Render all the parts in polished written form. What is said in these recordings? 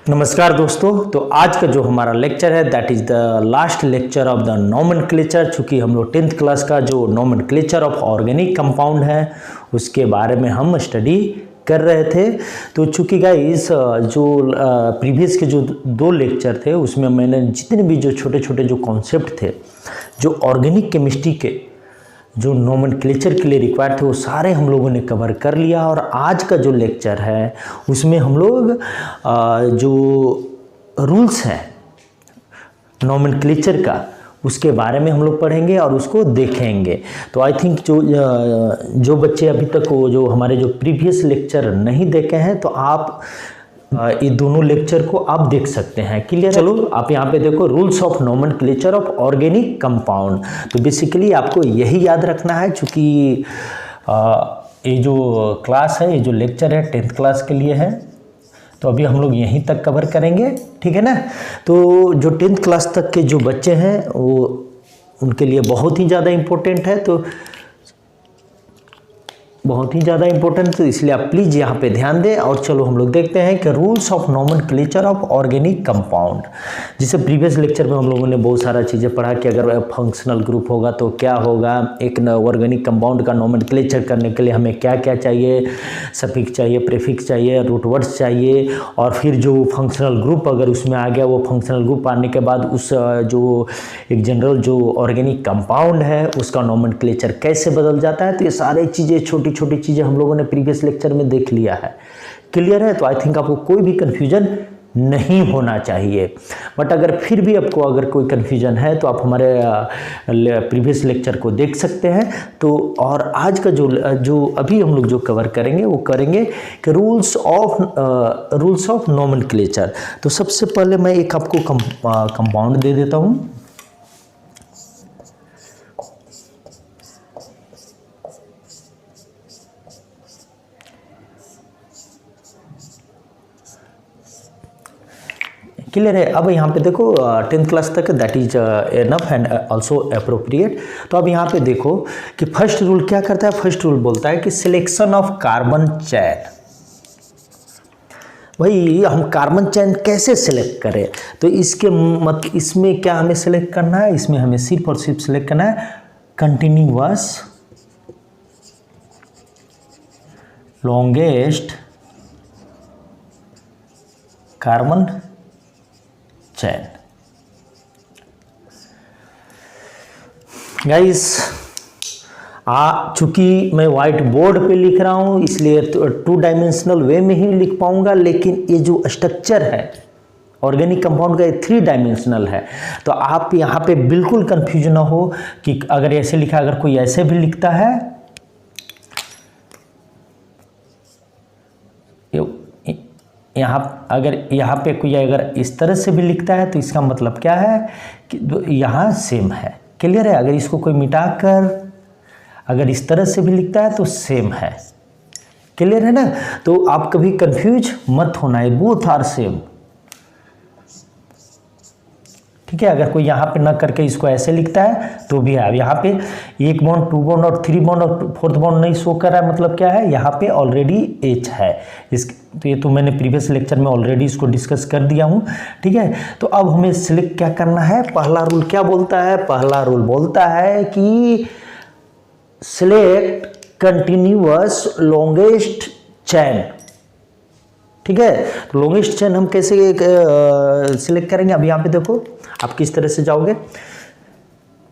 नमस्कार दोस्तों। तो आज का जो हमारा लेक्चर है that is the last lecture of the nomenclature. चूँकि हम लोग 10th क्लास का जो नोमेनक्लेचर ऑफ ऑर्गेनिक कंपाउंड है उसके बारे में हम स्टडी कर रहे थे। तो चूँकि गाइस जो प्रीवियस के जो 2 लेक्चर थे उसमें मैंने जितने भी जो छोटे छोटे जो कॉन्सेप्ट थे जो ऑर्गेनिक केमिस्ट्री के जो नोमेनक्लेचर के लिए रिक्वायर्ड थे वो सारे हम लोगों ने कवर कर लिया। और आज का जो लेक्चर है उसमें हम लोग जो रूल्स हैं नोमेनक्लेचर का उसके बारे में हम लोग पढ़ेंगे और उसको देखेंगे। तो आई थिंक जो बच्चे अभी तक वो जो हमारे जो प्रीवियस लेक्चर नहीं देखे हैं तो आप ये दोनों लेक्चर को आप देख सकते हैं। क्लियर? चलो आप यहाँ पे देखो rules of nomenclature of organic compound. तो बेसिकली आपको यही याद रखना है चूँकि ये जो क्लास है ये जो लेक्चर है 10th क्लास के लिए है। तो अभी हम लोग यहीं तक कवर करेंगे, ठीक है ना। तो जो 10th क्लास तक के जो बच्चे हैं वो उनके लिए बहुत ही ज़्यादा इम्पोर्टेंट है, तो बहुत ही ज़्यादा इंपॉर्टेंट, तो इसलिए आप प्लीज़ यहाँ पे ध्यान दें। और चलो हम लोग देखते हैं कि rules of nomenclature of organic compound. जिसे प्रीवियस लेक्चर में हम लोगों ने बहुत सारा चीज़ें पढ़ा कि अगर फंक्शनल ग्रुप होगा तो क्या होगा, एक ऑर्गेनिक कंपाउंड का नोमेनक्लेचर करने के लिए हमें क्या क्या चाहिए, सफिक्स चाहिए, प्रीफिक्स चाहिए, रूट वर्ड्स चाहिए। और फिर जो फंक्शनल ग्रुप अगर उसमें आ गया वो फंक्शनल ग्रुप आने के बाद उस जो एक जनरल जो ऑर्गेनिक कंपाउंड है उसका नोमेनक्लेचर कैसे बदल जाता है। तो ये सारी चीज़ें छोटी छोटी चीज़ें हम लोगों ने प्रीवियस लेक्चर में देख लिया है। क्लियर है? तो आई थिंक आपको कोई भी कन्फ्यूजन नहीं होना चाहिए। बट अगर फिर भी आपको अगर कोई कन्फ्यूजन है तो आप हमारे प्रीवियस लेक्चर को देख सकते हैं। तो और आज का जो अभी हम लोग जो कवर करेंगे वो करेंगे कि रूल्स ऑफ नोमेनक्लेचर। तो सबसे पहले मैं एक आपको कंपाउंड दे देता हूँ। क्लियर है? अब यहाँ पे देखो 10th क्लास तक that is enough and also appropriate. तो अब यहाँ पे देखो कि फर्स्ट रूल क्या करता है। फर्स्ट रूल बोलता है कि सिलेक्शन ऑफ कार्बन चेन। भाई हम कार्बन चेन कैसे सिलेक्ट करें? तो इसमें क्या हमें सिलेक्ट करना है? इसमें हमें सिर्फ और सिर्फ सिलेक्ट करना है कंटिन्यूअस लॉन्गेस्ट कार्बन चैन। गाइस चूंकि मैं व्हाइट बोर्ड पे लिख रहा हूं इसलिए 2 डायमेंशनल वे में ही लिख पाऊंगा, लेकिन ये जो स्ट्रक्चर है ऑर्गेनिक कंपाउंड का ये 3 डायमेंशनल है। तो आप यहाँ पे बिल्कुल कंफ्यूज ना हो कि अगर ऐसे लिखा, अगर कोई ऐसे भी लिखता है अगर यहाँ पे कोई अगर इस तरह से भी लिखता है तो इसका मतलब क्या है कि यहाँ सेम है। क्लियर है? अगर इसको कोई मिटाकर अगर इस तरह से भी लिखता है तो सेम है। क्लियर है ना? तो आप कभी कंफ्यूज मत होना है, बोथ आर सेम। ठीक है? अगर कोई यहाँ पे ना करके इसको ऐसे लिखता है तो भी है। अब यहाँ पे 1 बॉन्ड 2 बॉन्ड और 3 बॉन्ड और 4th बॉन्ड नहीं शो कर रहा है, मतलब क्या है यहाँ पे ऑलरेडी H है। तो ये तो मैंने प्रीवियस लेक्चर में ऑलरेडी इसको डिस्कस कर दिया हूँ। ठीक है? तो अब हमें सिलेक्ट क्या करना है? पहला रूल क्या बोलता है? पहला रूल बोलता है कि सिलेक्ट कंटिन्यूअस लॉन्गेस्ट चैन। ठीक है? तो लॉन्गेस्ट चैन हम कैसे सिलेक्ट करेंगे? अब यहाँ पे देखो आप किस तरह से जाओगे।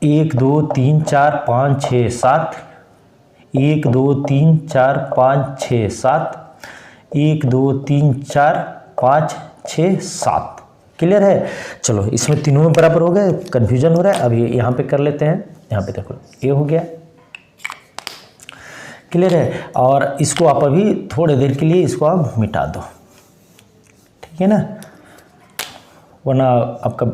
1 2 3 4 5 6 7, 1 2 3 4 5 6 7, 1 2 3 4 5 6 7। क्लियर है? चलो इसमें तीनों में बराबर हो गए, कन्फ्यूजन हो रहा है। अभी यहाँ पे कर लेते हैं। यहाँ पे देखो ये हो गया। क्लियर है? और इसको आप अभी थोड़ी देर के लिए इसको आप मिटा दो, ठीक है ना, वरना आपका।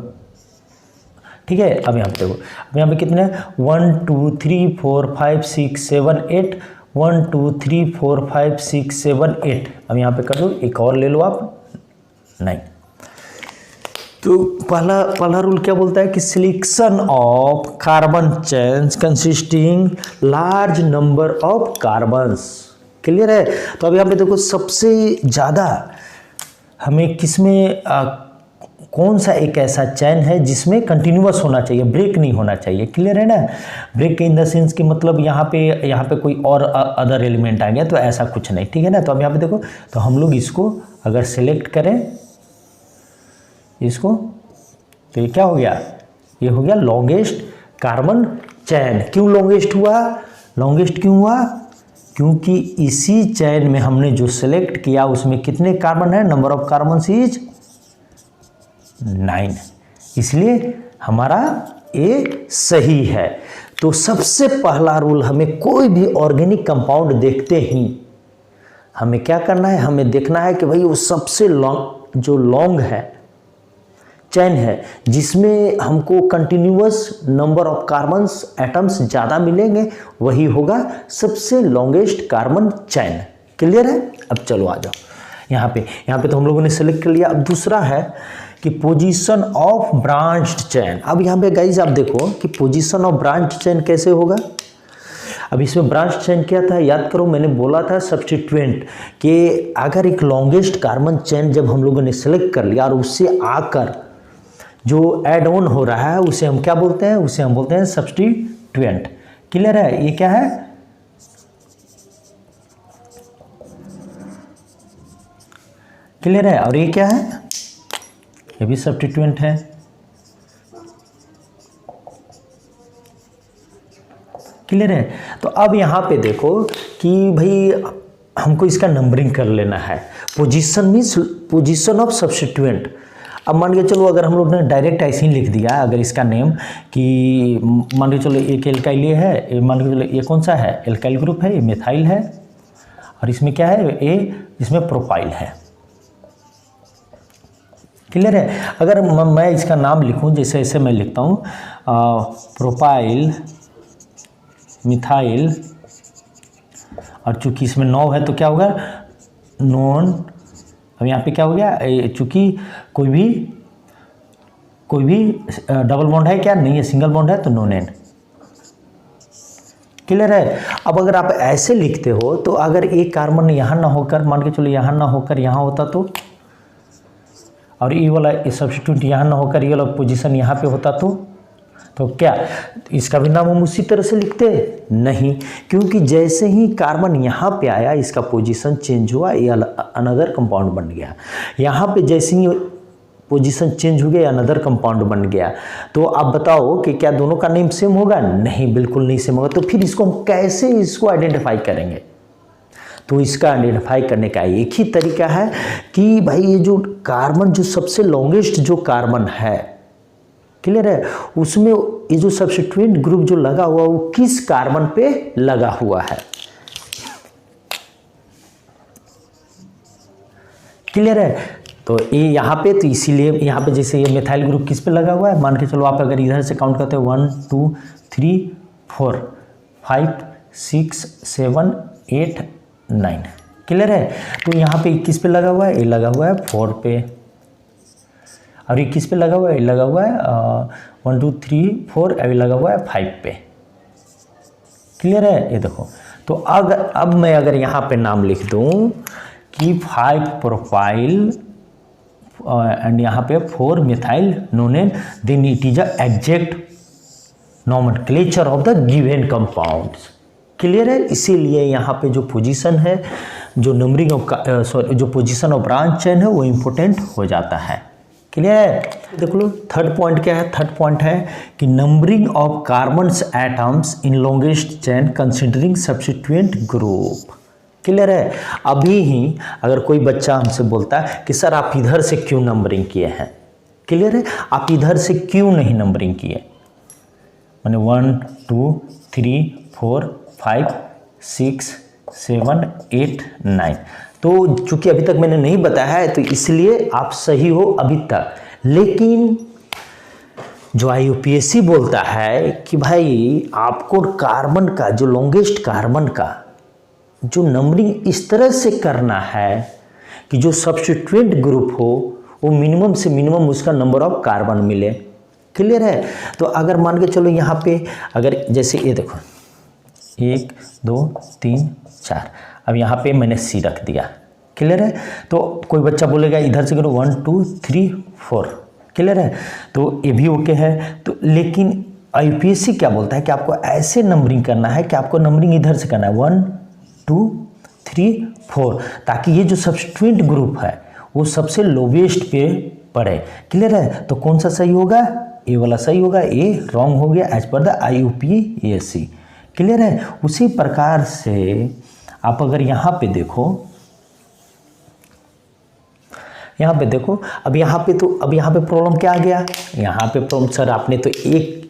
ठीक है? अब यहाँ पे देखो, अब यहाँ पे कितने 1 2 3 4 5 6 7 8, 1 2 3 4 5 6 7 8। अब यहाँ पे कर दो, एक और ले लो आप 9। तो पहला रूल क्या बोलता है कि selection of carbon chains consisting large number of carbons. Clear है? तो अब यहाँ पे देखो सबसे ज़्यादा हमें किसमें कौन सा एक ऐसा चैन है जिसमें कंटिन्यूअस होना चाहिए, ब्रेक नहीं होना चाहिए। क्लियर है ना? ब्रेक इन द सेंस कि मतलब यहाँ पे कोई और अदर एलिमेंट आ गया तो ऐसा कुछ नहीं, ठीक है ना। तो अब यहाँ पे देखो, तो हम लोग इसको अगर सेलेक्ट करें इसको, तो ये क्या हो गया, ये हो गया लॉन्गेस्ट कार्बन चैन। क्यों लॉन्गेस्ट हुआ? लॉन्गेस्ट क्यों हुआ? क्योंकि इसी चैन में हमने जो सेलेक्ट किया उसमें कितने कार्बन है, नंबर ऑफ कार्बन इज 9, इसलिए हमारा ए सही है। तो सबसे पहला रूल, हमें कोई भी ऑर्गेनिक कंपाउंड देखते ही हमें क्या करना है, हमें देखना है कि भाई वो सबसे लॉन्ग है चैन है जिसमें हमको continuous number of carbons atoms ज़्यादा मिलेंगे, वही होगा सबसे लॉन्गेस्ट कार्बन चैन। क्लियर है? अब चलो आ जाओ यहाँ पे तो हम लोगों ने सेलेक्ट कर लिया। अब दूसरा है कि पोजीशन ऑफ ब्रांच्ड चैन। अब यहाँ पे गाइज आप देखो कि पोजीशन ऑफ ब्रांच्ड चैन कैसे होगा। अब इसमें ब्रांच चैन क्या था, याद करो, मैंने बोला था सब्स्टिट्यूएंट कि अगर एक लॉन्गेस्ट कार्बन चैन जब हम लोगों ने सेलेक्ट कर लिया और उससे आकर जो ऐड ऑन हो रहा है उसे हम क्या बोलते हैं, उसे हम बोलते हैं सब्स्टिट्यूएंट। क्लियर है? ये क्या है, क्लियर है? और ये क्या है, ये भी सब्स्टिट्यूएंट है। क्लियर है? तो अब यहाँ पे देखो कि भाई हमको इसका नंबरिंग कर लेना है। Position means position of substituent. अब मान के चलो अगर हम लोग ने डायरेक्ट ऐसे ही लिख दिया, अगर इसका नेम कि मान के चलो एक एल्काइल ये है, मान के चलो ये कौन सा है, एल्काइल ग्रुप है, ये मिथाइल है, और इसमें क्या है, ए इसमें प्रोपाइल है। क्लियर है? अगर मैं इसका नाम लिखूं, जैसे ऐसे मैं लिखता हूँ प्रोपाइल मिथाइल, और चूंकि इसमें 9 है तो क्या होगा, नॉन। अब यहाँ पे क्या हो गया, चूंकि कोई भी डबल बॉन्ड है क्या, नहीं है, सिंगल बॉन्ड है तो नॉन एन। क्लियर है? अब अगर आप ऐसे लिखते हो तो अगर एक कार्बन यहाँ ना होकर, मान के चलो यहाँ ना होकर यहाँ होता तो, और ये वाला सब्स्टिट्यूट यहाँ ना होकर ये वाला पोजीशन यहाँ पे होता तो क्या इसका भी नाम हम उसी तरह से लिखते? नहीं, क्योंकि जैसे ही कार्बन यहाँ पे आया इसका पोजीशन चेंज हुआ, ये अनदर कंपाउंड बन गया। यहाँ पे जैसे ही पोजीशन चेंज हो गया, अनदर कंपाउंड बन गया। तो आप बताओ कि क्या दोनों का नेम सेम होगा? नहीं, बिल्कुल नहीं सेम होगा। तो फिर इसको हम कैसे इसको आइडेंटिफाई करेंगे? तो इसका आइडेंटिफाई करने का एक ही तरीका है कि भाई ये जो कार्बन, जो सबसे लॉन्गेस्ट जो कार्बन है, क्लियर है, उसमें ये जो सब्स्टिट्यूएंट ग्रुप जो लगा हुआ वो किस कार्बन पे लगा हुआ है। क्लियर है? तो ये यहाँ पे, तो इसीलिए यहाँ पे जैसे ये मिथाइल ग्रुप किस पे लगा हुआ है, मान के चलो आप अगर इधर से काउंट करते हो 1 2 3 4 5 6 7 8 9। क्लियर है? तो यहाँ पे किस पे लगा हुआ है, ये लगा हुआ है 4 पे, और ये किस पे लगा हुआ है, ये लगा हुआ है 1 2 3 4, अभी लगा हुआ है 5 पे। क्लियर है? ये देखो, तो अब मैं अगर यहाँ पे नाम लिख दूँ कि 5 प्रोपाइल एंड यहाँ पे 4 methyl nonene, then it is a exact nomenclature of the given compounds. Clear है? इसीलिए यहाँ पे जो पोजीशन है, जो नंबरिंग ऑफ जो पोजीशन ऑफ ब्रांच चेन है वो इम्पोर्टेंट हो जाता है। क्लियर है? देख लो थर्ड पॉइंट क्या है। थर्ड पॉइंट है कि numbering of carbons atoms in longest chain considering substituent group. Clear है? अभी ही अगर कोई बच्चा हमसे बोलता है कि सर आप इधर से क्यों नंबरिंग किए हैं, क्लियर है, आप इधर से क्यों नहीं नंबरिंग किए, मैंने 1 2 3 4 5 6 7 8 9, तो चूंकि अभी तक मैंने नहीं बताया है तो इसलिए आप सही हो अभी तक। लेकिन जो IUPAC बोलता है कि भाई आपको कार्बन का, जो लॉन्गेस्ट कार्बन का जो नंबरिंग इस तरह से करना है कि जो सब्स्टिट्यूएंट ग्रुप हो वो मिनिमम से मिनिमम उसका नंबर ऑफ कार्बन मिले। क्लियर है? तो अगर मान के चलो यहाँ पे अगर जैसे ये देखो 1 2 3 4, अब यहाँ पे मैंने C रख दिया। क्लियर है। तो कोई बच्चा बोलेगा इधर से करो 1 2 3 4, क्लियर है, तो ये भी ओके है। तो लेकिन यूपीएससी क्या बोलता है कि आपको ऐसे नंबरिंग करना है कि आपको नंबरिंग इधर से करना है 1 2 3 4, ताकि ये जो सब्स्टिट्यूएंट ग्रुप है वो सबसे लोवेस्ट पे पड़े, क्लियर है। तो कौन सा सही होगा, ए वाला सही होगा, ए रॉन्ग हो गया as per the IUPAC, clear है। उसी प्रकार से आप अगर यहाँ पे देखो, यहाँ पे देखो, अब यहाँ पे प्रॉब्लम क्या आ गया, यहाँ पे प्रॉब्लम सर आपने तो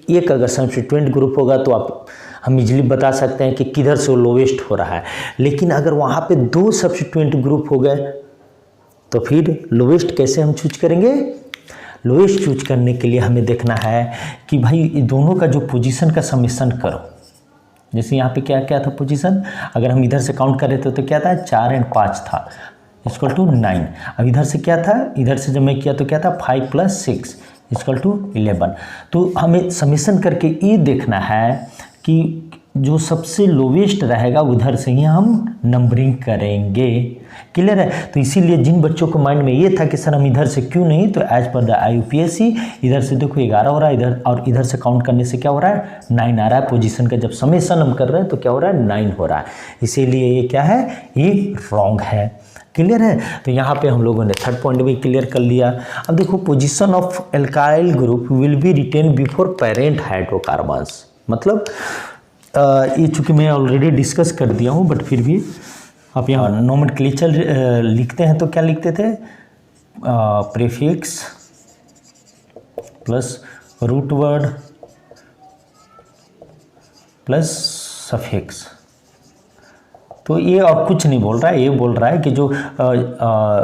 एक अगर सब्स्टिट्यूएंट ग्रुप होगा तो हम इजीली बता सकते हैं कि किधर से वो लोवेस्ट हो रहा है, लेकिन अगर वहाँ पे 2 सब्स्टिट्यूएंट ग्रुप हो गए तो फिर लोवेस्ट कैसे हम चूज करेंगे। लोवेस्ट चूज करने के लिए हमें देखना है कि भाई दोनों का जो पोजीशन का समेशन करो। जैसे यहाँ पे क्या क्या था पोजीशन, अगर हम इधर से काउंट कर रहे थे तो क्या था 4 और 5 था इक्वल टू 9। अब इधर से क्या था, इधर से जब मैं किया तो क्या था 5 + 6 इक्वल टू 11। तो हमें समेशन करके ये देखना है कि जो सबसे लोवेस्ट रहेगा उधर से ही हम नंबरिंग करेंगे, क्लियर है। तो इसीलिए जिन बच्चों को माइंड में ये था कि सर हम इधर से क्यों नहीं, तो एज पर द IUPAC इधर से देखो 11 हो रहा है, इधर और इधर से काउंट करने से क्या हो रहा है 9 आ रहा है। पोजीशन का जब समेशन हम कर रहे हैं तो क्या हो रहा है 9 हो रहा है, इसीलिए ये क्या है, ये रॉन्ग है, क्लियर है। तो यहाँ पे हम लोगों ने थर्ड पॉइंट भी क्लियर कर लिया। अब देखो position of alkyl group will be written before parent hydrocarbons, मतलब ये चूँकि मैं ऑलरेडी डिस्कस कर दिया हूँ, बट फिर भी आप यहाँ नोमेनक्लेचर लिखते हैं तो क्या लिखते थे, prefix plus root word plus suffix. तो ये और कुछ नहीं बोल रहा है, ये बोल रहा है कि जो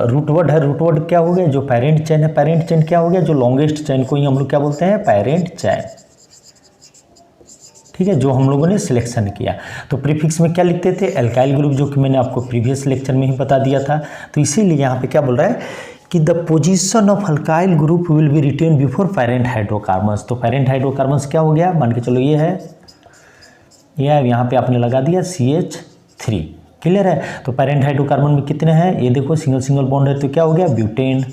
रूट वर्ड है, रूट वर्ड क्या हो गया, जो पेरेंट चेन है, पेरेंट चेन क्या हो गया, जो लॉन्गेस्ट चेन को ही हम लोग क्या बोलते हैं पेरेंट चेन, ठीक है, जो हम लोगों ने सिलेक्शन किया। तो प्रीफिक्स में क्या लिखते थे, एल्काइल ग्रुप, जो कि मैंने आपको प्रीवियस लेक्चर में ही बता दिया था। तो इसीलिए यहाँ पे क्या बोल रहा है कि the position of alkyl group will be written before parent hydrocarbons. तो पेरेंट हाइड्रोकार्बन्स क्या हो गया, मान के चलो ये है, यहाँ पे आपने लगा दिया CH3, क्लियर है। तो पेरेंट हाइड्रोकार्बन में कितने हैं, ये देखो सिंगल सिंगल बॉन्ड है तो क्या हो गया ब्यूटेन।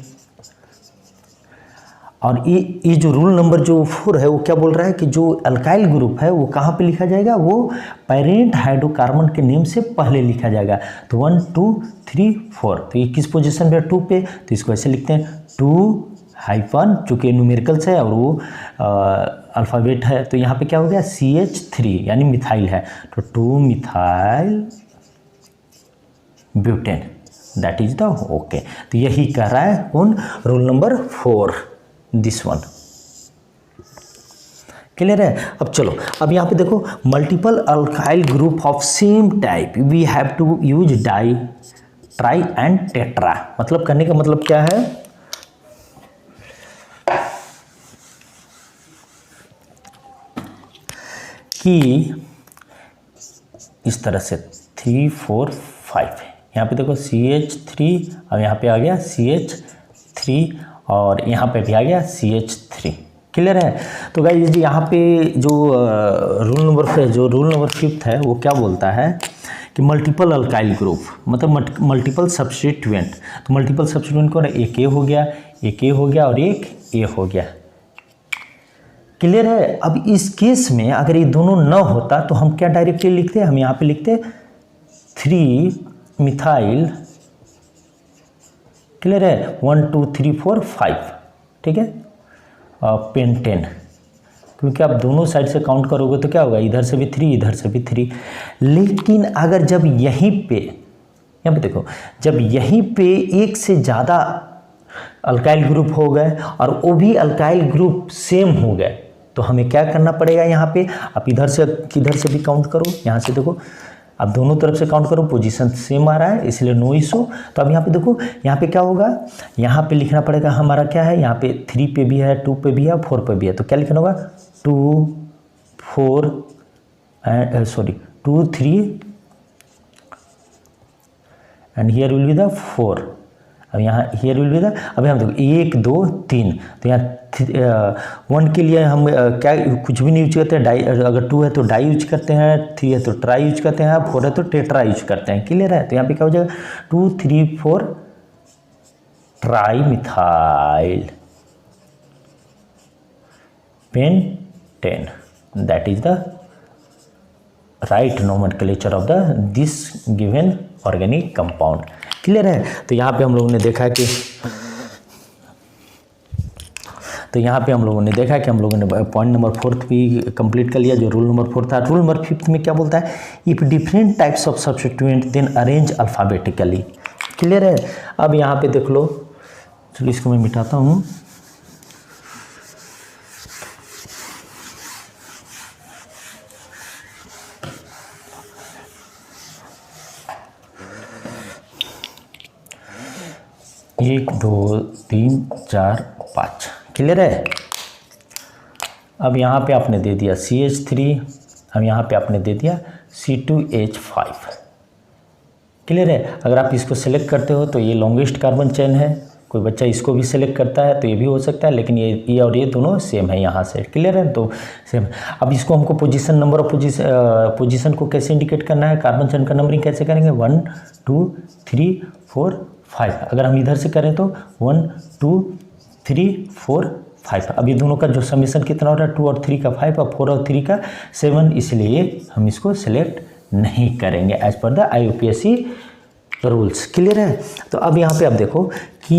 और ये जो रूल नंबर जो 4 है वो क्या बोल रहा है कि जो अल्काइल ग्रुप है वो कहाँ पे लिखा जाएगा, वो पेरेंट हाइड्रोकार्बन के नेम से पहले लिखा जाएगा। तो 1 2 3 4, तो ये किस पोजीशन पे है 2 पे, तो इसको ऐसे लिखते हैं 2 चूँकि न्यूमेरिकल्स है और वो अल्फ़ाबेट है, तो यहाँ पे क्या हो गया CH3 यानी मिथाइल है, तो 2 methyl butane, that is the okay. तो यही कह रहा है कौन, rule number 4, this one, clear है। अब चलो, अब यहाँ पे देखो multiple alkyl group of same type we have to use di tri and tetra. मतलब करने का मतलब क्या है कि इस तरह से 3 4 5, यहाँ पे देखो CH3, अब यहाँ पे आ गया CH3 और यहाँ पे भी आ गया CH3, क्लियर है। तो गाइस यहाँ पे जो रूल नंबर 5 है वो क्या बोलता है कि मल्टीपल अल्काइल ग्रुप मतलब मल्टीपल सब्स्टिट्यूएंट। तो मल्टीपल सब्स्टिट्यूएंट को एक ए हो गया, एक ए हो गया और एक ए हो गया, क्लियर है। अब इस केस में अगर ये दोनों न होता तो हम क्या डायरेक्टली लिखते, हम यहाँ पे लिखते 3 मिथाइल, क्लियर है, 1 2 3 4 5, ठीक है, पेंटेन, क्योंकि आप दोनों साइड से काउंट करोगे तो क्या होगा, इधर से भी 3 इधर से भी 3। लेकिन अगर जब यहीं पे, यहाँ पे देखो, जब यहीं पे एक से ज़्यादा अल्काइल ग्रुप हो गए और वो भी अल्काइल ग्रुप सेम हो गए तो हमें क्या करना पड़ेगा, यहाँ पे आप इधर से किधर से भी काउंट करो, यहाँ से देखो आप दोनों तरफ से काउंट करो, पोजीशन सेम आ रहा है इसलिए नो इशू। तो अब यहाँ पे देखो, यहाँ पे क्या होगा, यहाँ पे लिखना पड़ेगा हमारा क्या है, यहाँ पे 3 पे भी है, 2 पे भी है, 4 पे भी है, तो क्या लिखना होगा 2 4 2 3 and here will be the 4 अब यहाँ हियर विल बी द, अभी हम देखो 1 2 3, तो यहाँ 1 के लिए हम क्या कुछ भी नहीं यूज करते हैं, डाई, अगर 2 है तो डाई यूज करते हैं, 3 है तो ट्राई यूज करते हैं, 4 है तो टेट्रा यूज करते हैं। क्लियर है? तो यहाँ पे क्या हो जाएगा 2 3 4 tri methyl pentane, that is the right nomenclature of the this given organic compound. Clear है? तो यहाँ पे हम लोगों ने देखा कि हम लोगों ने पॉइंट नंबर 4 भी कंप्लीट कर लिया, जो रूल नंबर 4 था। रूल नंबर 5 में क्या बोलता है? If different types of substituent then arrange alphabetically. Clear है? अब यहाँ पे देख लो, चलो इसको मैं मिटाता हूँ। एक 2 3 4 5। क्लियर है? अब यहाँ पे आपने दे दिया CH3, अब यहाँ पे आपने दे दिया C2H5। क्लियर है? अगर आप इसको सेलेक्ट करते हो तो ये लॉन्गेस्ट कार्बन चेन है, कोई बच्चा इसको भी सिलेक्ट करता है तो ये भी हो सकता है, लेकिन ये और ये दोनों सेम है यहाँ से। क्लियर है? तो सेम। अब इसको हमको पोजीशन, नंबर ऑफ पोजीशन को कैसे इंडिकेट करना है, कार्बन चेन का नंबरिंग कैसे करेंगे? 1 2 3 4 5। अगर हम इधर से करें तो 1 2 3 4 5। अब ये दोनों का जो समीशन कितना हो रहा है? 2 और 3 का 5 और 4 और 3 का 7, इसलिए हम इसको सिलेक्ट नहीं करेंगे as per the IUPAC rules. Clear है? तो अब यहाँ पे आप देखो कि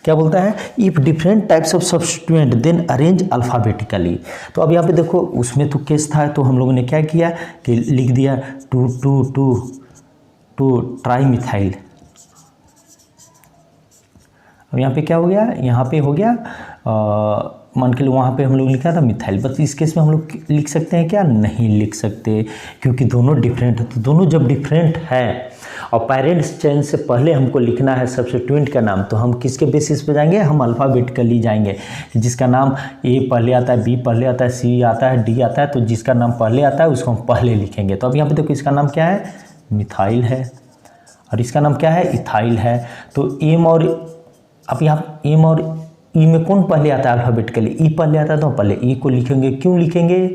क्या बोलता है? If different types of substituent then arrange alphabetically. तो अब यहाँ पे देखो, उसमें तो केस था, तो हम लोगों ने क्या किया कि लिख दिया 2 2 2 2 ट्राई मिथाइल। अब यहाँ पे क्या हो गया? यहाँ पे हो गया मान के लिए वहाँ पे हम लोग लिखा था मिथाइल, बस इस केस में हम लोग लिख सकते हैं क्या? नहीं लिख सकते, क्योंकि दोनों डिफरेंट है। तो दोनों जब डिफरेंट है और पेरेंट्स चेन से पहले हमको लिखना है सब्स्टिट्यूएंट का नाम, तो हम किसके बेसिस पे जाएंगे? हम अल्फ़ाबेटिकली जाएंगे। जिसका नाम A पहले आता है, B पहले आता है, C आता है, D आता है, तो जिसका नाम पहले आता है उसको हम पहले लिखेंगे। तो अब यहाँ पे देखो, इसका नाम क्या है? मिथाइल है, और इसका नाम क्या है? इथाइल है। तो एम और अब यहाँ एम और ई में कौन पहले आता है अल्फ़ाबेटिकली? ई पहले आता है, तो पहले ई को लिखेंगे। क्यों लिखेंगे?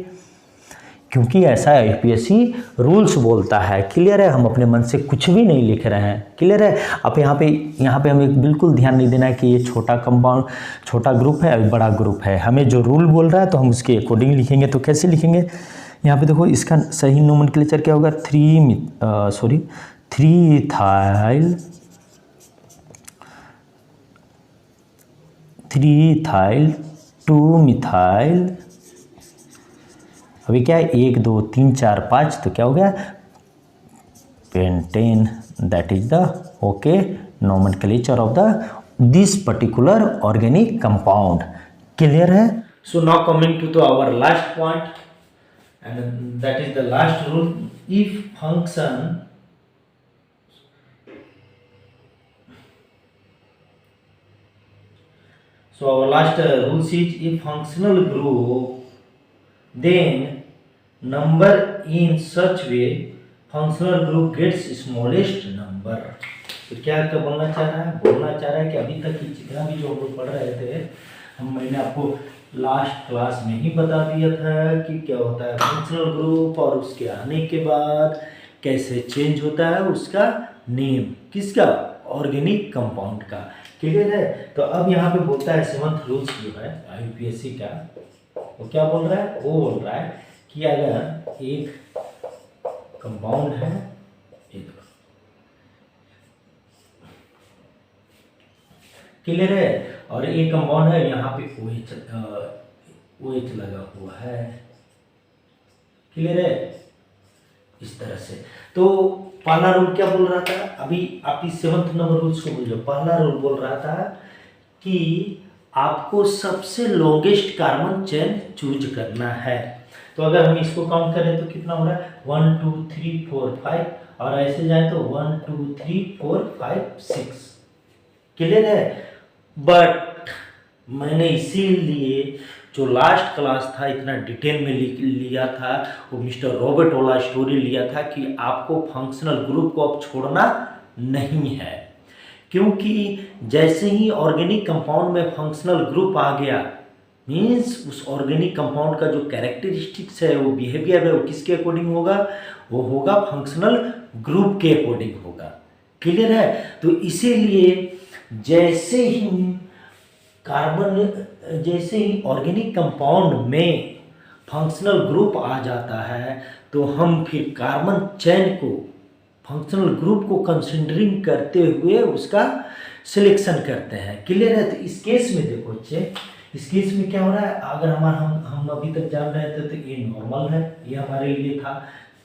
क्योंकि ऐसा IUPAC रूल्स बोलता है। क्लियर है? हम अपने मन से कुछ भी नहीं लिख रहे हैं। क्लियर है? अब यहाँ पे हमें बिल्कुल ध्यान नहीं देना है कि ये छोटा कंपाउंड, छोटा ग्रुप है, बड़ा ग्रुप है। हमें जो रूल बोल रहा है तो हम उसके अकॉर्डिंग लिखेंगे। तो कैसे लिखेंगे? यहाँ पे देखो, इसका सही नोमेनक्लेचर क्या होगा? 3 इथाइल 2 मिथाइल। अभी क्या है? 1 2 3 4 5, तो क्या हो गया? Pentane. That is the okay nomenclature of the this particular organic compound. Clear है? So now coming to our last point, and that is the last rule. If function So our last rule is, if functional group then number in such way functional group gets smallest number। तो क्या बोलना चाह रहा है? बोलना चाह रहा है कि अभी तक की जितना भी जो हम लोग पढ़ रहे थे, मैंने आपको लास्ट क्लास में ही बता दिया था कि क्या होता है फंक्शनल ग्रुप, और उसके आने के बाद कैसे चेंज होता है उसका नेम, किसका? ऑर्गेनिक कंपाउंड का। क्लियर है? तो अब यहाँ पे बोलता है 7th रूल्स जो है IUPAC का, वो क्या बोल रहा है? वो बोल रहा है कि अगर एक कंपाउंड है, एक क्लियर है, और एक कंपाउंड है, यहाँ पे OH लगा हुआ है। क्लियर है? इस तरह से। तो पहला रूल क्या बोल रहा था? अभी आप इस 7th नंबर रूल्स को बोल। पहला रूल बोल रहा था कि आपको सबसे लॉन्गेस्ट कार्बन चेन चूज करना है। तो अगर हम इसको काउंट करें तो कितना हो रहा है? 1 2 3 4 5, और ऐसे जाए तो 1 2 3 4 5 6। क्लियर है? बट मैंने इसीलिए जो लास्ट क्लास था इतना डिटेल में लिया था, वो मिस्टर रॉबर्ट वाला स्टोरी लिया था कि आपको फंक्शनल ग्रुप को अब छोड़ना नहीं है, क्योंकि जैसे ही ऑर्गेनिक कंपाउंड में फंक्शनल ग्रुप आ गया, मीन्स उस ऑर्गेनिक कंपाउंड का जो कैरेक्टरिस्टिक्स है, वो बिहेवियर है, वो किसके अकॉर्डिंग होगा, वो होगा फंक्शनल ग्रुप के अकॉर्डिंग होगा। क्लियर है? तो इसीलिए जैसे ही ऑर्गेनिक कंपाउंड में फंक्शनल ग्रुप आ जाता है, तो हम फिर कार्बन चेन को, फंक्शनल ग्रुप को कंसिडरिंग करते हुए उसका सिलेक्शन करते हैं। क्लियर है? तो इस केस में देखो बच्चे, इस केस में क्या हो रहा है, अगर हम अभी तक जान रहे थे तो ये नॉर्मल है, ये हमारे लिए था।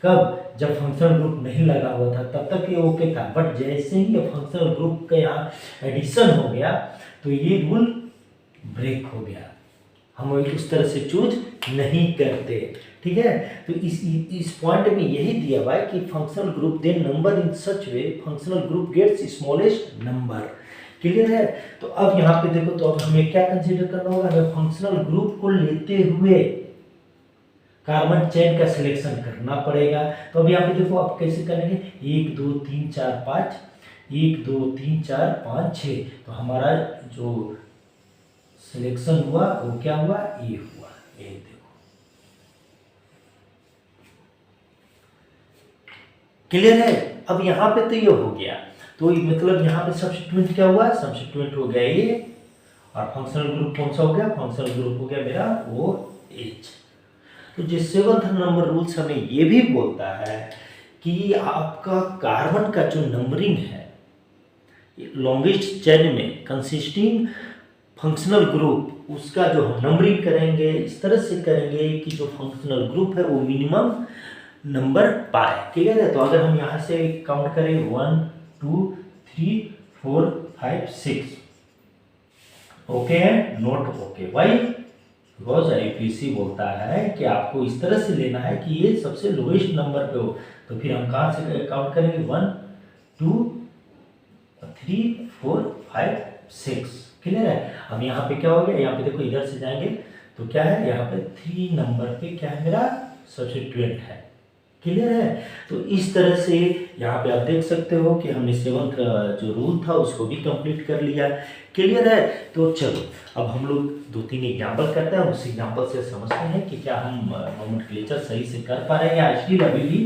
कब? जब फंक्शनल ग्रुप नहीं लगा हुआ था तब तक ये ओके था, बट जैसे ही ये फंक्शनल ग्रुप का यहाँ एडिशन हो गया तो ये रूल ब्रेक हो गया, हम उस तरह से चूज नहीं करते। ठीक है? तो इस पॉइंट में यही दिया हुआ है कि functional group the number in such way functional group gets smallest number. Clear है? तो अब यहाँ पे देखो, तो अब हमें क्या कंसीडर करना होगा, हमें फंक्शनल ग्रुप को लेते हुए कार्बन चेन का सिलेक्शन करना पड़ेगा। तो अब यहाँ पे देखो, आप कैसे करेंगे, 1 2 3 4 5, 1 2 3 4 5 6, तो हमारा जो सिलेक्शन हुआ वो क्या हुआ, ये हुआ, ये देखो। क्लियर है? अब यहाँ पे तो ये हो गया, तो मतलब यहाँ पे सब्स्टिट्यूएंट क्या हुआ, सब्स्टिट्यूएंट हो गया ये, और फंक्शनल ग्रुप कौन सा हो गया, फंक्शनल ग्रुप हो गया मेरा वो एच। तो जो 7th नंबर रूल्स हमें ये भी बोलता है कि आपका कार्बन का जो नंबरिंग है लॉन्गेस्ट चेन में कंसिस्टिंग फंक्शनल ग्रुप, उसका जो हम नंबरिंग करेंगे इस तरह से करेंगे कि जो फंक्शनल ग्रुप है वो मिनिमम नंबर पाए। क्लियर है? तो अगर हम यहाँ से काउंट करें 1 2 3 4 5 6, ओके है, note okay, why because IPC बोलता है कि आपको इस तरह से लेना है कि ये सबसे लोएस्ट नंबर पे हो। तो फिर हम कहाँ से काउंट करेंगे, 1 2 3 4 5 6। क्लियर है? अब यहाँ पे क्या हो गया, यहाँ पे देखो इधर से जाएंगे तो क्या है, यहाँ पे 3 नंबर पे क्या है, मेरा सब्स्टिट्यूएंट है। क्लियर है? तो इस तरह से यहाँ पे आप देख सकते हो कि हमने 7th जो रूल था उसको भी कंप्लीट कर लिया। क्लियर है? तो चलो अब हम लोग 2-3 एग्जाम्पल करते हैं, उस एग्जाम्पल से समझते हैं कि क्या हम नोमेनक्लेचर सही से कर पा रहे हैं या स्टिल अभी भी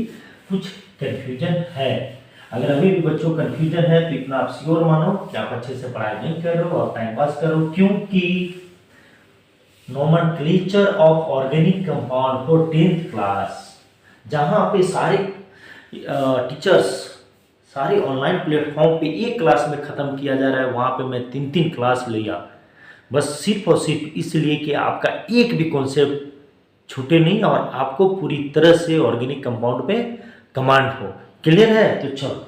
कुछ कन्फ्यूजन है। अगर अभी भी बच्चों कन्फ्यूजन है तो इतना आप श्योर मानो कि आप अच्छे से पढ़ाई नहीं कर रहे हो और टाइम पास करो, क्योंकि nomenclature of organic compound for 10th class, जहाँ पे सारे टीचर्स सारे ऑनलाइन प्लेटफॉर्म पे एक क्लास में ख़त्म किया जा रहा है, वहाँ पे मैं 3-3 क्लास लिया, बस सिर्फ और सिर्फ इसलिए कि आपका एक भी कॉन्सेप्ट छूटे नहीं और आपको पूरी तरह से ऑर्गेनिक कंपाउंड पे कमांड हो। क्लियर है? तो चलो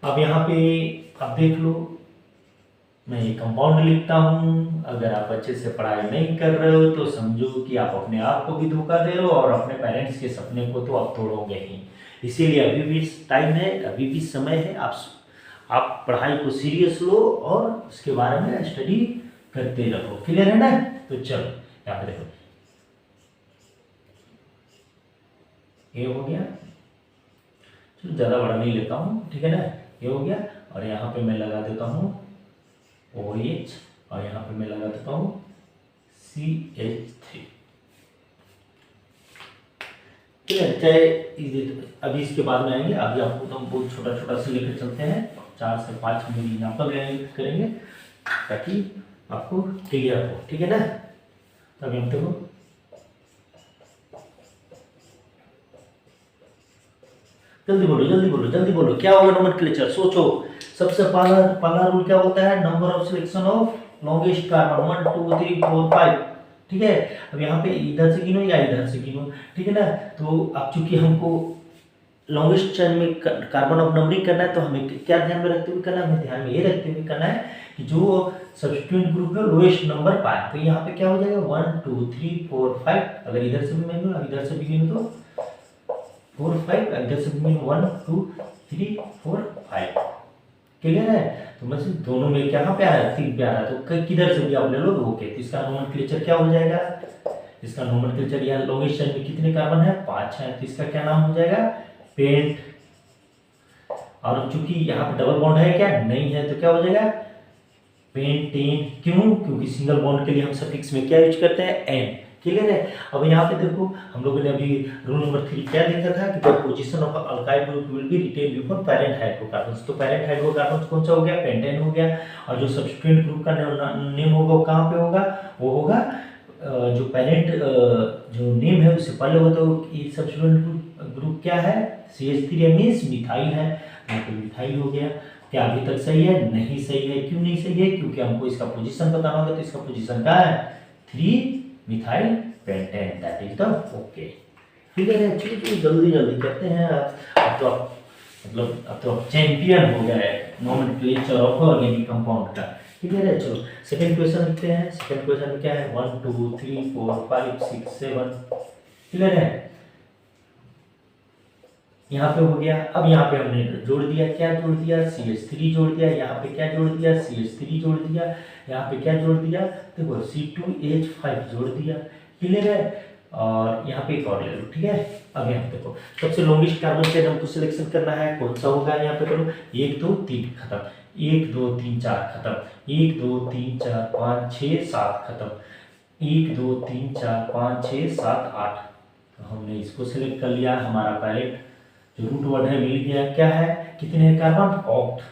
अब यहाँ पे आप देख लो, मैं ये कंपाउंड लिखता हूँ। अगर आप अच्छे से पढ़ाई नहीं कर रहे हो तो समझो कि आप अपने आप को भी धोखा दे रहे हो और अपने पेरेंट्स के सपने को तो आप तोड़ोगे ही। इसीलिए अभी भी टाइम है, अभी भी समय है, आप पढ़ाई को सीरियस लो और उसके बारे में स्टडी करते रहो। क्लियर है ना? तो चलो यहाँ पे देखो, ये हो गया, चलो ज़्यादा बड़ा नहीं लेता हूँ, ठीक है ना, ये हो गया। और यहाँ पे मैं लगा देता हूँ OH और यहाँ पे मैं लगा देता हूँ CH3। ठीक है? चाहे अभी इसके बाद में आएंगे, अभी आपको तो हम बहुत छोटा छोटा से लेकर चलते हैं, 4 से 5 मिनट एग्जाम्पल करेंगे ताकि आपको क्लियर हो। ठीक है ना? तो अभी हम देखो, जल्दी बोलो जल्दी बोलो जल्दी बोलो, क्या होगा नोमेनक्लेचर, सोचो। सबसे पहला रूल क्या होता है, number of selection of longest carbon, 1 2 3 4 5। ठीक है? अब यहाँ पे इधर से गिनो या इधर से गिनो, ठीक है ना। तो अब चूंकि हमको लॉन्गेस्ट चेन में कार्बन ऑफ नंबरिंग करना है तो हमें क्या ध्यान में रखते हुए करना है, हमें ध्यान में ये रखते हुए करना है कि जो सब्स्टिट्यूएंट ग्रुप है लोएस्ट नंबर पाए। तो यहाँ पे क्या हो जाएगा, 1 2 3 4 5। अगर इधर से भी मैं गिनूं, इधर से भी गिनूं तो 4 5, इधर से भी 1 2 3 4 5। क्लियर है? तो मतलब दोनों में क्या पे आ रहा है, 3 पे आ रहा है, तो किधर से भी आप ले लो तो ओके। तो इसका नोमेनक्लेचर क्या हो जाएगा, इसका नोमेनक्लेचर यहाँ लॉन्गेस्ट चेन में कितने कार्बन है, 5 है, तो इसका क्या नाम हो जाएगा, पेंट और चूंकि यहाँ पे डबल बॉन्ड है क्या, नहीं है, तो क्या हो जाएगा पेंटेन। क्यों? क्योंकि सिंगल बॉन्ड के लिए हम सफिक्स में क्या यूज करते हैं, एन। क्लियर है। अब यहाँ पे देखो हम लोगों ने अभी रूल नंबर 3 क्या देखा था कि the position of alkyl group will be written before parent hydrocarbons. तो पैरेंट हाइड्रोकार्बन्स कौन सा हो गया, पेंटेन हो गया। और जो सब्स्टिट्यूएंट ग्रुप का नेम होगा वो कहाँ पे होगा, वो होगा जो पेरेंट जो नेम है उससे पहले होगा। तो ये सब्स्टिट्यूएंट ग्रुप क्या है, CH3 मींस मिथाइल है। यहाँ पे मिथाइल हो गया। क्या अभी तक सही है? नहीं सही है। क्यों नहीं सही है? क्योंकि हमको इसका पोजीशन बताना होगा। तो इसका पोजीशन क्या है, 3 methyl pentane, that is the okay. ठीक है, चलिए जल्दी जल्दी करते हैं। अब तो अब तो चैंपियन हो गया है नोमेनक्लेचर ऑफ ऑर्गेनिक कंपाउंड का। ठीक है, चलो सेकंड क्वेश्चन लिखते हैं। सेकंड क्वेश्चन में क्या है, 1 2 3 4 5 6 7। क्लियर है, यहाँ पे हो गया। अब यहाँ पे हमने जोड़ दिया, क्या जोड़ दिया, CH3 जोड़ दिया। यहाँ पे क्या जोड़ दिया, CH3 जोड़ दिया। यहाँ पे क्या जोड़ दिया, देखो C2H5 जोड़ दिया। क्लियर है, और यहाँ पे एक और ले लो। ठीक है, अब यहाँ पे देखो सबसे लॉन्गेस्ट कार्बन चेन हमको सिलेक्शन करना है, कौन सा होगा। यहाँ पे करो 1 2 3 खत्म, 1 2 3 4 खत्म, 1 2 3 4 5 6 7 खत्म, 1 2 3 4 5 6 7 8। तो हमने इसको सिलेक्ट कर लिया। हमारा पैरेंट जो रूट वर्ड है मिल गया। क्या है, कितने कार्बन, ऑक्ट।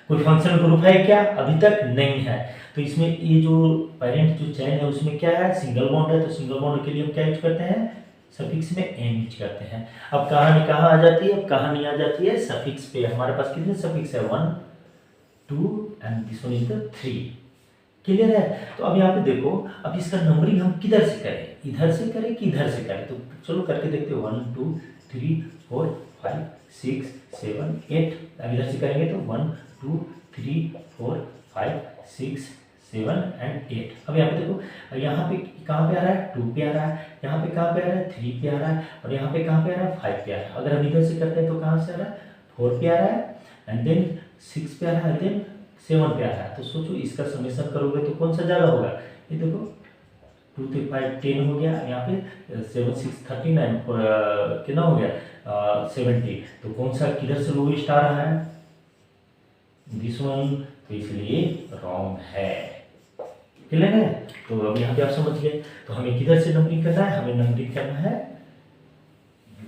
कोई फंक्शनल ग्रुप है क्या, अभी तक नहीं है। तो इसमें ये जो पेरेंट जो चैन है उसमें क्या है, सिंगल बॉन्ड है। तो सिंगल बॉन्ड के लिए हम क्या यूज करते हैं, सफिक्स में एन यूज करते हैं। अब कहानी कहाँ आ जाती है, अब कहानी आ जाती है सफिक्स पे। हमारे पास कितने सफिक्स है, 1 2 and this one is the 3। Clear है। तो अब यहाँ पे देखो, अब इसका नंबरिंग हम किधर से करें, इधर से करें कि इधर से करें। तो चलो करके देखते हैं, 1 2 3 4 5 6 7 8। अब इधर से करेंगे तो 1 2 3 4 5 6 7 एंड 8। अब यहाँ पे देखो, यहाँ पे कहाँ पे आ रहा है, 2 पे आ रहा है। यहाँ पे कहाँ पे आ रहा है, 3 पे आ रहा है। और यहाँ पे कहाँ पे आ रहा है, 5 पे आ रहा है। अगर हम इधर से करते हैं तो कहाँ से आ रहा है, 4 पे आ रहा है, एंड देन 6 पे आ रहा है, देन 7 पे आ रहा है। तो सोचो इसका समेशन करोगे तो कौन सा ज़्यादा होगा। ये देखो 2 3 5 10 हो गया, यहाँ पे 7 6 39 कितना हो गया, 70। तो कौन सा किधर से लोवेस्ट आ रहा है, दिस वन। तो इसलिए रॉन्ग है। क्लियर है। तो अब यहाँ पे आप समझ गए। तो हमें किधर से नंबरिंग करना है, हमें नंबरिंग करना है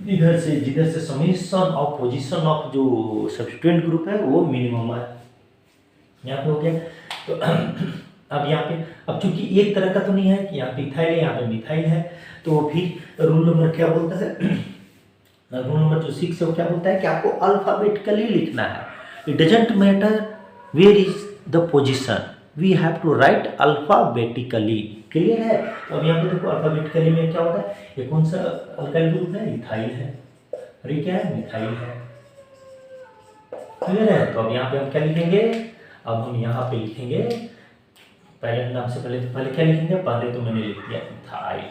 इधर से, जिधर से समेशन ऑफ पोजीशन ऑफ जो सब्स्टिट्यूएंट ग्रुप है वो मिनिमम है। यहाँ पे हो गया। तो अब यहाँ पे, अब चूंकि एक तरह का तो नहीं है कि यहाँ पे इथाइल है, यहाँ पे मिथाइल है। तो फिर रूल नंबर क्या बोलता है, रूल नंबर जो 6 है वो क्या बोलता है कि आपको अल्फाबेटिकली लिखना है। It doesn't matter where is the position, we have to write alphabetically. Clear है। तो अब यहाँ पे देखो अल्फाबेटिकली में क्या होता है, ये कौन सा अल्काइल ग्रुप है, इथाइल है, और ये क्या है, मिथाइल है। क्लियर है। तो अब यहाँ पे हम क्या लिखेंगे, अब हम यहाँ पे लिखेंगे पेरेंट नाम से पहले क्या लिखेंगे, पहले तो मैंने लिख दिया इथाइल।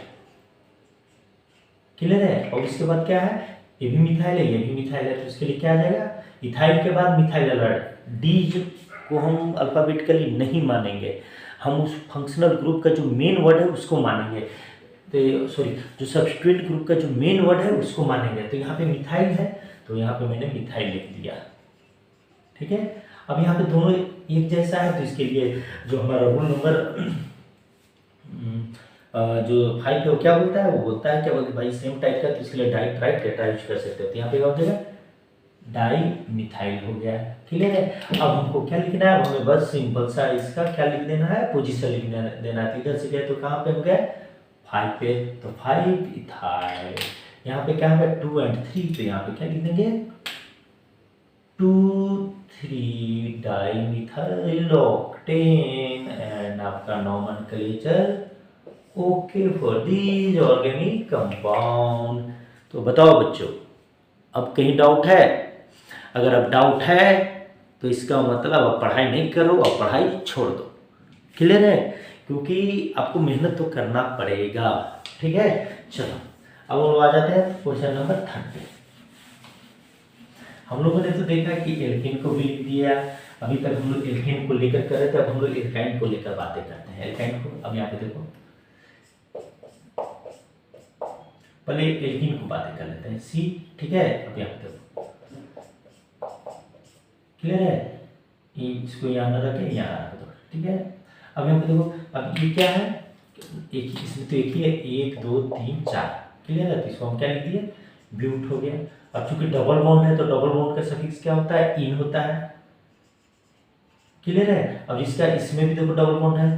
क्लियर है। और इसके बाद क्या है, ये भी मिथाइल है, ये भी मिथाइल है। तो इसके लिए क्या आ जाएगा, इथाइल के बाद मिथाइल अलर्ट। डी को हम अल्फाबेटिकली नहीं मानेंगे, हम उस फंक्शनल ग्रुप का जो मेन वर्ड है उसको मानेंगे। तो सॉरी, जो सब्स्टिट्यूएंट ग्रुप का जो मेन वर्ड है उसको मानेंगे। तो यहाँ पे मिथाइल है, तो यहाँ पे मैंने मिथाइल लिख दिया। ठीक है। अब यहाँ पे दोनों एक जैसा है, तो इसके लिए जो हमारा रूल नंबर जो 5 है वो क्या बोलता है, वो बोलता है क्या बोलते भाई सेम टाइप का, तो इसके लिए डाई ट्राई टेट्रा यूज कर सकते हो। तो यहाँ पे क्या हो जाएगा, डाई मिथाइल हो गया। क्लियर है। अब हमको क्या लिखना है, हमें बस सिंपल सा इसका क्या लिख देना है, पोजीशन लिख देना है। इधर से गए तो कहाँ पे हो गया, 5 पे। तो 5 इथाइल। यहाँ पे क्या है, 2 and 3। तो यहाँ पे क्या लिख देंगे, 2 3 डाइमिथाइल ऑक्टेन। एंड आपका nomenclature okay for these organic compound. तो बताओ बच्चों, अब कहीं डाउट है? अगर अब डाउट है तो इसका मतलब अब पढ़ाई नहीं करो, अब पढ़ाई छोड़ दो। क्लियर है। क्योंकि आपको मेहनत तो करना पड़ेगा। ठीक है। चलो अब हम आ जाते हैं क्वेश्चन नंबर 3 पे। हम लोगों ने तो देखा कि एल्केन को भी लिख दिया। अभी तक हम लोग एल्केन को लेकर कर रहे थे, अब हम लोग एल्काइन को लेकर बातें करते हैं। एल्काइन को अब यहाँ पे देखो, पहले एल्कीन को बातें कर लेते हैं, सी। ठीक है। अब यहाँ पे देखो क्लियर है, इसको यहाँ न रखें, यहाँ रख दो, ठीक है। अब यहाँ पे देखो, अब ये क्या है, एक ही, इसमें तो एक ही है, 1 2 3 4, क्लियर है। तो इसको हम क्या लिख दिए, ब्यूट हो गया। अब चूंकि डबल बॉन्ड है तो डबल बॉन्ड का सफिक्स क्या होता है, इन होता है, क्लियर है। अब इसका इसमें भी देखो डबल बॉन्ड है,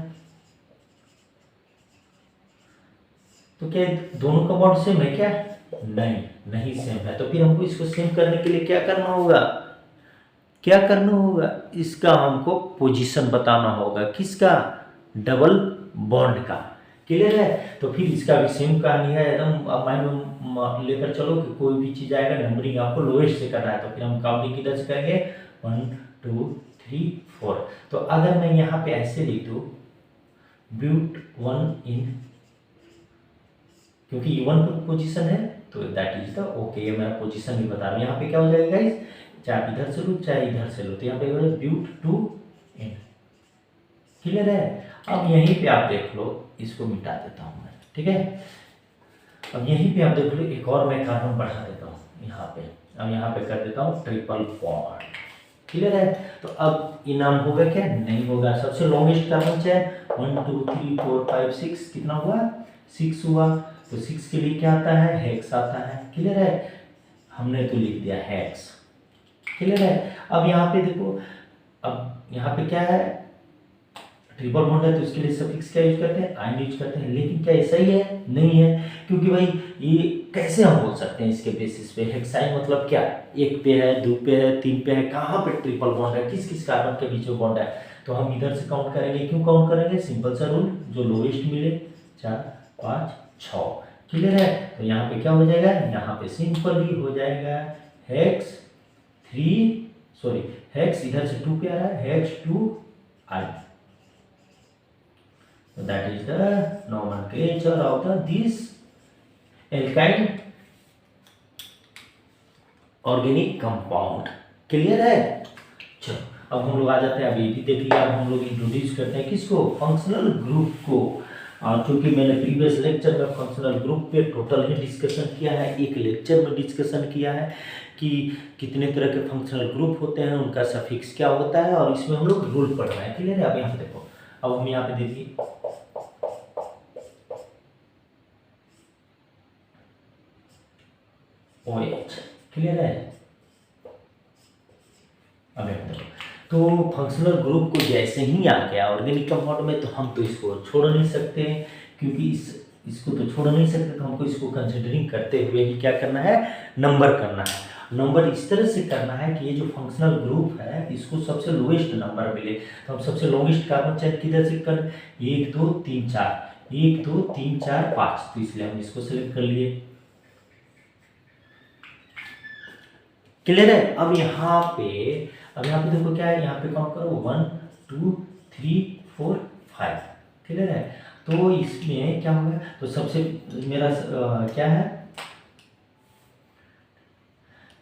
तो क्या दोनों का बॉन्ड सेम है क्या, नहीं, नहीं सेम है। तो फिर हमको इसको सेम करने के लिए क्या करना होगा, क्या करना होगा, इसका हमको पोजीशन बताना होगा, किसका, डबल बॉन्ड का, क्लियर है। तो फिर इसका भी सेम कहानी है एकदम। अब माइंड में लेकर चलो कि कोई भी चीज आएगा नंबरिंग आपको लोएस्ट से करना है, तो फिर हम काउंटिंग किधर से करेंगे, 1 2 3 4। तो अगर मैं यहाँ पे ऐसे लिख दूं, ब्यूट 1 इन, क्योंकि ये 1 पोजीशन है तो दैट इज द ओके, ये मेरा पोजीशन भी बता रहा हूँ। यहाँ पे क्या हो जाएगा गाइस, चाहे इधर से लो चाहे इधर से लो, तो यहाँ पे हो जाएगा ब्यूट 2 इन, क्लियर है। अब यहीं पे आप देख लो, इसको मिटा देता हूँ मैं, ठीक है। अब यहीं पे आप देख लो, एक और मैं कार्बन बढ़ा देता हूँ यहाँ पे, अब यहाँ पे कर देता हूँ ट्रिपल बॉन्ड, क्लियर है। तो अब इनाम होगा क्या, नहीं होगा। सबसे लॉन्गेस्ट कार्बन चेन 1 2 3 4 5 6, कितना हुआ, 6 हुआ। तो 6 के लिए क्या आता है, हेक्स आता है, क्लियर है। हमने तो लिख दिया हेक्स, क्लियर है। अब यहाँ पे देखो, अब यहाँ पे क्या है, ट्रिपल बॉन्ड है तो इसके लिए सफिक्स क्या यूज करते हैं, आइन यूज करते हैं। लेकिन क्या ये सही है, नहीं है, क्योंकि भाई ये कैसे हम बोल सकते हैं इसके बेसिस पे, हेक्साइन मतलब क्या, 1 पे है, 2 पे है, 3 पे है, कहाँ पे ट्रिपल बॉन्ड है, किस किस कार्बन के बीच में बॉन्ड है। तो हम इधर से काउंट करेंगे, क्यों काउंट करेंगे, सिंपल सा रूल, जो लोएस्ट मिले, 4 5 6, क्लियर है। तो यहाँ पे क्या हो जाएगा, यहाँ पे सिंपल ही हो जाएगा हेक्स 3, सॉरी हेक्स इधर से 2 पे आ रहा है, hex 2 I. So that is the nomenclature of this alkyne organic compound, clear है। चलो अब हम लोग आ जाते हैं, अभी भी देख लिया, अब हम लोग इंट्रोड्यूस करते हैं किसको, फंक्शनल ग्रुप को। और चूंकि मैंने प्रीवियस लेक्चर में फंक्शनल ग्रुप पे टोटल ही डिस्कशन किया है, एक लेक्चर में डिस्कशन किया है कि कितने तरह के फंक्शनल ग्रुप होते हैं, उनका सफिक्स क्या होता है, और इसमें हम लोग रूल पढ़ रहे हैं, क्लियर है। अब यहाँ पे देखो, अब हम यहाँ पे देखिए, OH, क्लियर है। अब देखो, तो फंक्शनल ग्रुप को जैसे ही आ गया ऑर्गेनिक कंपाउंड में, तो हम तो इसको छोड़ नहीं सकते, क्योंकि इसको तो छोड़ नहीं सकते, तो हमको इसको कंसिडरिंग करते हुए ही क्या करना है, नंबर करना है। नंबर इस तरह से करना है कि ये जो फंक्शनल ग्रुप है इसको सबसे लोएस्ट नंबर मिले। तो हम सबसे लॉन्गेस्ट कार्बन चेन किधर से कर, 1 2 3 4, 1 2 3 4 5, तो इसलिए हम इसको सेलेक्ट कर लिए, क्लियर है। अब यहाँ पे देखो क्या है, यहाँ पे काउंट करो 1 2 3 4 5, क्लियर है। तो इसमें क्या होगा, तो सबसे मेरा क्या है,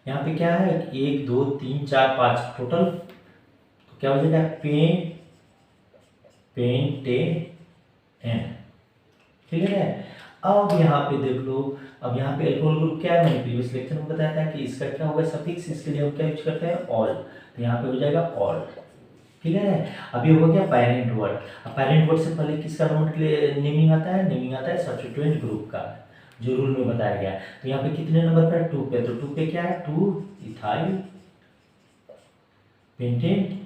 यहाँ पे क्या है, 1 2 3 4 5 टोटल, तो क्या हो जाएगा, पेंटेन, क्लियर है। अब यहाँ पे देख लो, अब यहाँ पे अल्कोहल ग्रुप क्या है, मैंने प्रीवियस लेक्चर में बताया था कि इसका क्या होगा सफिक्स, इसके लिए हम क्या यूज करते हैं, ऑल, तो यहाँ पे हो जाएगा ऑल, क्लियर है। अब ये हो गया पैरेंट वर्ड। अब पैरेंट वर्ड से पहले किसका नेमिंग आता है, नेमिंग आता है सब्स्टिट्यूएंट ग्रुप का, जो रूल में बताया गया। तो यहाँ पे कितने नंबर पर है, 2 पे, तो 2 पे क्या है, 2 इथाइल पेंटेन।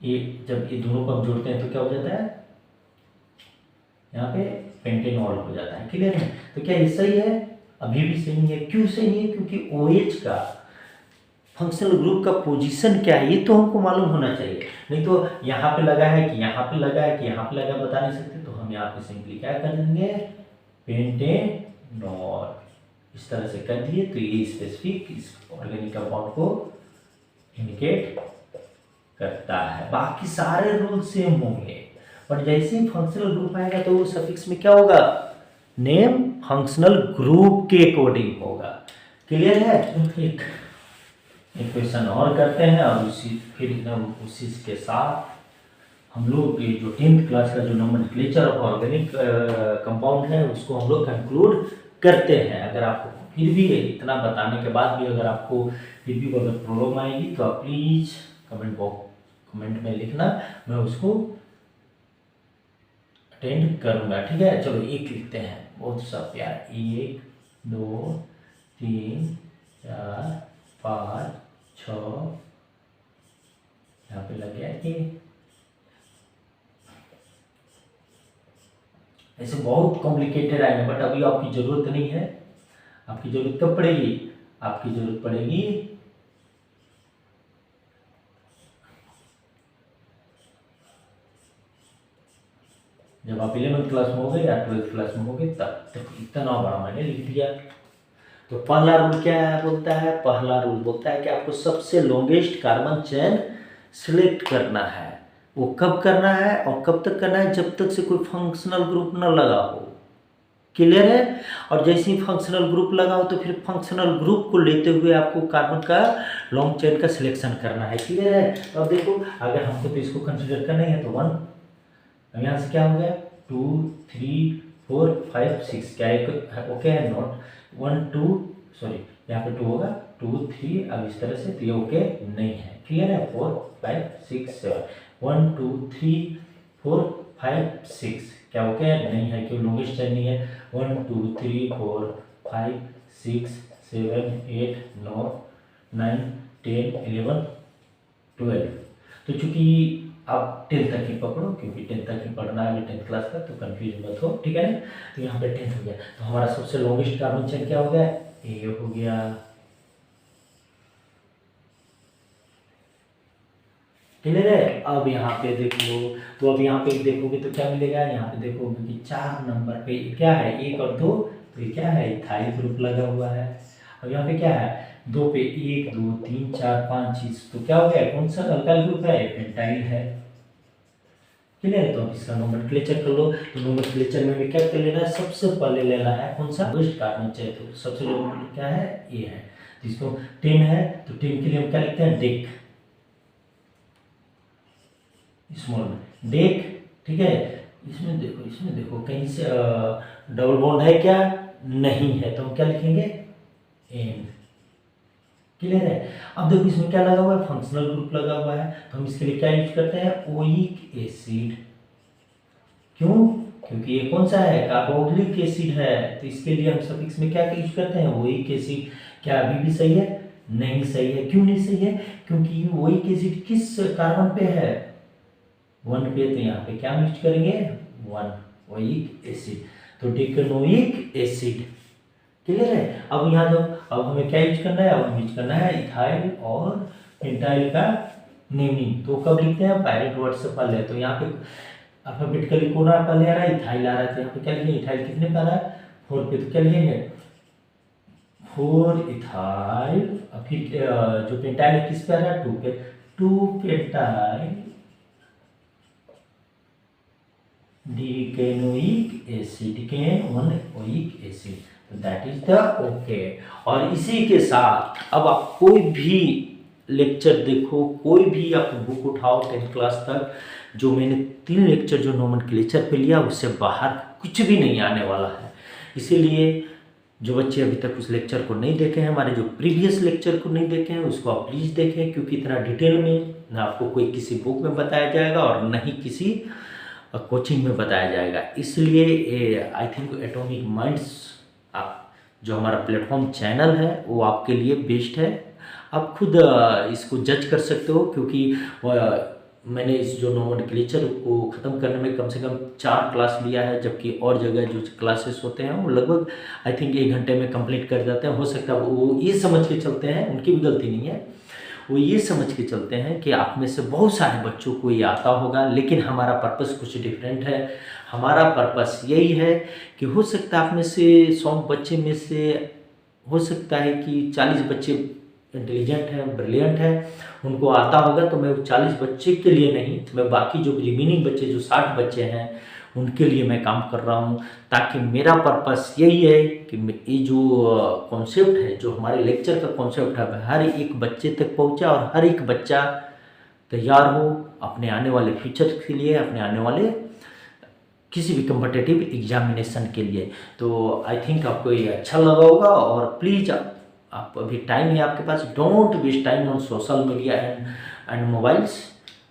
ये जब ये दोनों को हम जोड़ते हैं तो क्या हो जाता है, यहाँ पे पेंटेनॉल हो जाता है, क्लियर है। तो क्या ये सही है, अभी भी सही है। क्यों सही है, क्योंकि OH का फंक्शनल ग्रुप का पोजीशन क्या है ये तो हमको मालूम होना चाहिए, नहीं तो यहाँ पे लगा है कि यहाँ पे लगा है कि यहाँ पे लगा, बता नहीं सकते। तो हम यहाँ पे सिंपली क्या कर देंगे, पेंटेनॉल, इस तरह से कर दिए, तो ये स्पेसिफिक इस ऑर्गेनिक कंपाउंड को इंडिकेट करता है। बाकी सारे रूल सेम होंगे, पर जैसे ही फंक्शनल ग्रुप आएगा तो वो सफिक्स में क्या होगा, नेम फंक्शनल ग्रुप के अकॉर्डिंग होगा, क्लियर है। एक क्वेश्चन और करते हैं, और उसी के साथ हम लोग ये जो 10th क्लास का जो नोमेनक्लेचर ऑफ ऑर्गेनिक कंपाउंड है उसको हम लोग कंक्लूड करते हैं। अगर आपको फिर भी इतना बताने के बाद भी अगर आपको फिर भी अगर प्रॉब्लम आएगी तो आप प्लीज़ कमेंट में लिखना, मैं उसको अटेंड करूँगा, ठीक है। चलो एक लिखते हैं, बहुत सा प्यार, 1 2 3 4 5 6, यहाँ पे लग गया कि ऐसे बहुत कॉम्प्लिकेटेड आएंगे, बट अभी आपकी ज़रूरत नहीं है। आपकी ज़रूरत कब पड़ेगी? आपकी ज़रूरत पड़ेगी जब आप 11th क्लास में होगे या 12th क्लास में होगे, तब तक इतना बड़ा मैंने लिख दिया। तो पहला रूल क्या बोलता है? पहला रूल बोलता है कि आपको सबसे लॉन्गेस्ट कार्बन चेन सिलेक्ट करना है। वो कब करना है और कब तक करना है? जब तक से कोई फंक्शनल ग्रुप न लगा हो। क्लियर है? और जैसे ही फंक्शनल ग्रुप लगा हो तो फिर फंक्शनल ग्रुप को लेते हुए आपको कार्बन का लॉन्ग चेन का सिलेक्शन करना है। क्लियर है? तो अब देखो, अगर हमको तो इसको कंसिडर करना ही है तो 1, अब यहाँ से क्या हो गया 2 3 4 5 6, क्या एक ओके है? नॉट 1 2, सॉरी यहाँ पे 2 होगा 2 3, अब इस तरह से, तो ये ओके नहीं है। क्लियर है? 4 5 6 7 1 2 3 4 5 6, क्या ओके नहीं है? क्यों? लॉन्गेस्ट चेन नहीं है। 1 2 3 4 5 6 7 8 9 9 10 11 12। तो चूंकि आप 10th तक ही पकड़ो, क्योंकि 10th तक ही पढ़ना है अभी 10th क्लास तक, तो कंफ्यूज मत हो, ठीक है ना। तो यहाँ पे 10th हो गया, तो हमारा सबसे लॉन्गेस्ट कार्बन चेन क्या हो गया? ए हो गया। क्लियर है? अब यहाँ पे देख लो, तो अब यहाँ पे देखोगे तो क्या मिलेगा? यहाँ पे देखोगे कि 4 नंबर पे क्या है? 1 और 2, तो ये क्या है? इथाइल ग्रुप लगा हुआ है। अब यहाँ पे क्या है? 2 पे 1 2 3 4 5 6, तो क्या हो गया? कौन सा अल्काइल ग्रुप है? पेंटाइल है। क्लियर है? तो अब इसका नोमेनक्लेचर कर लो। तो नोमेनक्लेचर में भी क्या कर लेना है? सबसे पहले लेना है कौन सा? वेस्ट कार्बन चाहिए, तो सबसे लोएस्ट क्या है? ये है। तो इसको 10 है, तो 10 के लिए हम क्या लिखते हैं? डेक, स्मॉल में डेक, ठीक है। इसमें देखो कहीं से डबल बॉन्ड है क्या? नहीं है, तो हम क्या लिखेंगे? एन। क्लियर है? अब देखो इसमें क्या लगा हुआ है? फंक्शनल ग्रुप लगा हुआ है, तो हम इसके लिए क्या यूज करते हैं? Oic acid. क्यों? क्योंकि ये कौन सा है? कार्बोक्सिलिक एसिड है, तो इसके लिए हम सफिक्स में क्या यूज करते हैं? Oic acid. क्या अभी भी सही है? नहीं सही है। क्यों नहीं सही है? क्योंकि ओइक एसिड किस कार्बन पे है? 1 पे, तो यहाँ पे क्या यूज करेंगे? 1 ओइक एसिड, तो डेकनोइक एसिड। क्लियर है? अब यहाँ जब अब हमें क्या यूज करना है? अब हमें यूज करना है इथाइल और पेंटाइल का नेमिंग। तो कब लिखते हैं? पायरेट वर्ड से पहले। तो यहाँ पे अल्फाबेटिकली कौन पहले आ रहा है? इथाइल आ रहा है, तो यहाँ पे क्या लिखेंगे? इथाइल कितने पे आ रहा है? 4 पे, तो क्या लिखेंगे? 4 इथाइल। और फिर जो पेंटाइल है किस पे आ रहा है? 2 पे, 2 पेंटाइल डिकेनोइक एसिड, डिकेनोइक एसिड, तो दैट इज द ओके। और इसी के साथ अब आप कोई भी लेक्चर देखो, कोई भी आप बुक उठाओ 10th क्लास तक, जो मैंने 3 लेक्चर जो नोमेनक्लेचर पे लिया, उससे बाहर कुछ भी नहीं आने वाला है। इसीलिए जो बच्चे अभी तक उस लेक्चर को नहीं देखे हैं, हमारे जो प्रीवियस लेक्चर को नहीं देखे हैं, उसको आप प्लीज़ देखें, क्योंकि इतना डिटेल में ना आपको कोई किसी बुक में बताया जाएगा और न ही किसी कोचिंग में बताया जाएगा। इसलिए आई थिंक एटॉमिक माइंड्स आप जो हमारा प्लेटफॉर्म चैनल है वो आपके लिए बेस्ट है। आप खुद इसको जज कर सकते हो, क्योंकि मैंने इस जो नोमेनक्लेचर को ख़त्म करने में कम से कम 4 क्लास लिया है, जबकि और जगह जो क्लासेस होते हैं वो लगभग आई थिंक 1 घंटे में कंप्लीट कर जाते हैं। हो सकता है वो ये समझ के चलते हैं, उनकी भी गलती नहीं है, वो ये समझ के चलते हैं कि आप में से बहुत सारे बच्चों को ये आता होगा, लेकिन हमारा पर्पस कुछ डिफरेंट है। हमारा पर्पस यही है कि हो सकता है आप में से 100 बच्चे में से हो सकता है कि 40 बच्चे इंटेलिजेंट हैं, ब्रिलियंट हैं, उनको आता होगा, तो मैं 40 बच्चे के लिए नहीं, मैं बाकी जो रिमेनिंग बच्चे जो 60 बच्चे हैं उनके लिए मैं काम कर रहा हूँ, ताकि मेरा पर्पस यही है कि ये जो कॉन्सेप्ट है, जो हमारे लेक्चर का कॉन्सेप्ट है, हर एक बच्चे तक पहुँचे और हर एक बच्चा तैयार हो अपने आने वाले फ्यूचर के लिए, अपने आने वाले किसी भी कम्पिटिटिव एग्जामिनेशन के लिए। तो आई थिंक आपको ये अच्छा लगा होगा। और प्लीज़ आप अभी टाइम है आपके पास, don't waste time on social media and mobiles.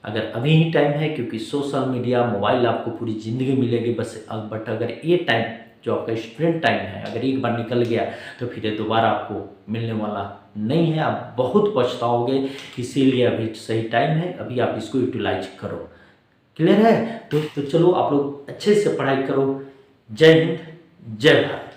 अगर अभी ही टाइम है, क्योंकि सोशल मीडिया मोबाइल आपको पूरी ज़िंदगी मिलेगी बस। बट अगर ये टाइम जो आपका स्टूडेंट टाइम है अगर एक बार निकल गया तो फिर ये दोबारा आपको मिलने वाला नहीं है, आप बहुत पछताओगे। इसीलिए अभी सही टाइम है, अभी आप इसको यूटिलाइज करो। क्लियर है? तो चलो आप लोग अच्छे से पढ़ाई करो। जय हिंद, जय भारत।